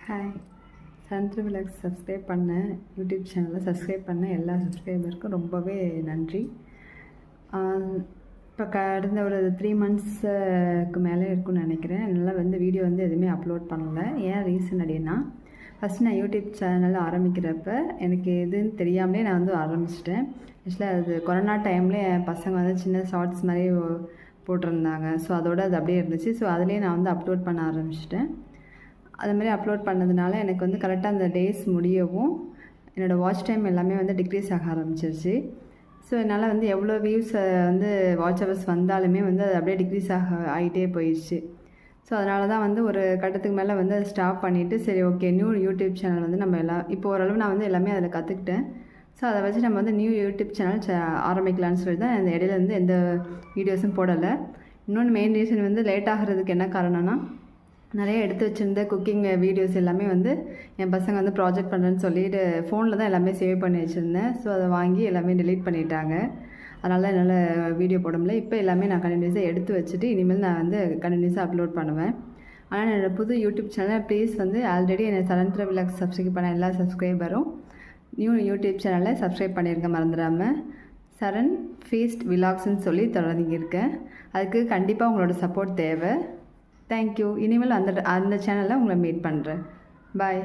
Hi. Sundry vlogs subscribe பண்ண YouTube சேனலில் subscribe பண்ண எல்லா சப்ஸ்கிரைபருக்கும் ரொம்பவே நன்றி. இப்போ கடந்த ஒரு 3 monthsக்கு மேலே இருக்குன்னு நினைக்கிறேன். என்னால் வீடியோ எதுவுமே அப்லோட் பண்ணலை. ஏன் ரீசன் அப்படின்னா, ஃபஸ்ட்டு நான் யூடியூப் சேனல் ஆரம்பிக்கிறப்ப எனக்கு எதுன்னு தெரியாமலே நான் ஆரம்பிச்சிட்டேன். ஆக்சுவலாக அது கொரோனா டைமில் என் பசங்க சின்ன ஷார்ட்ஸ் மாதிரி போட்டிருந்தாங்க. ஸோ அதோடு அது அப்படியே இருந்துச்சு. ஸோ அதிலே நான் அப்லோட் பண்ண ஆரம்பிச்சிட்டேன். அது மாதிரி அப்லோட் பண்ணதுனால எனக்கு கரெக்டாக அந்த டேஸ் முடியவும் என்னோடய வாட்ச் டைம் எல்லாமே டிக்ரீஸ் ஆக ஆரம்பிச்சிருச்சு. ஸோ என்னால் எவ்வளோ வியூஸ் வாட்ச் ஹவர்ஸ் வந்தாலுமே அது அப்படியே டிக்ரீஸ் ஆகிட்டே போயிடுச்சு. ஸோ அதனால தான் ஒரு கட்டத்துக்கு மேலே அதை ஸ்டாப் பண்ணிவிட்டு, சரி ஓகே, நியூ யூடியூப் சேனல் நம்ம இப்போ ஓரளவு நான் எல்லாமே அதில் கற்றுக்கிட்டேன். ஸோ அதை வச்சு நம்ம நியூ யூடியூப் சேனல் ஆரம்பிக்கலான்னு சொல்லி தான் அந்த இடையில எந்த வீடியோஸும் போடலை. இன்னொன்று மெயின் ரீசன் லேட் ஆகிறதுக்கு என்ன காரணம்னா, நிறைய எடுத்து வச்சுருந்த குக்கிங் வீடியோஸ் எல்லாமே என் பசங்க ப்ராஜெக்ட் பண்ணுறேன்னு சொல்லிட்டு ஃபோனில் தான் எல்லாமே சேவ் பண்ணி வச்சுருந்தேன். ஸோ அதை வாங்கி எல்லாமே டெலீட் பண்ணிட்டாங்க. அதனால என்னால் வீடியோ போட முடியல. இப்போ எல்லாமே நான் கண்டினியூஸாக எடுத்து வச்சுட்டு இனிமேல் நான் கண்டினியூஸாக அப்லோட் பண்ணுவேன். ஆனால் என்னோடய புது யூடியூப் சேனல் ப்ளீஸ் ஆல்ரெடி என்னை சரண்த்ரா விலாக்ஸ் சப்ஸ்கிரைப் பண்ண எல்லா சப்ஸ்கிரைபரும் நியூ யூடியூப் சேனலை சப்ஸ்கிரைப் பண்ணியிருக்க மறந்துடாமல். சரண் ஃபீஸ்ட் விலாக்ஸ்ன்னு சொல்லி தொடங்கியிருக்கேன். அதுக்கு கண்டிப்பாக உங்களோட சப்போர்ட் தேவை. தேங்க்யூ. இனிமேல் அந்த சேனலில் உங்களை மீட் பண்ணுறேன். பாய்.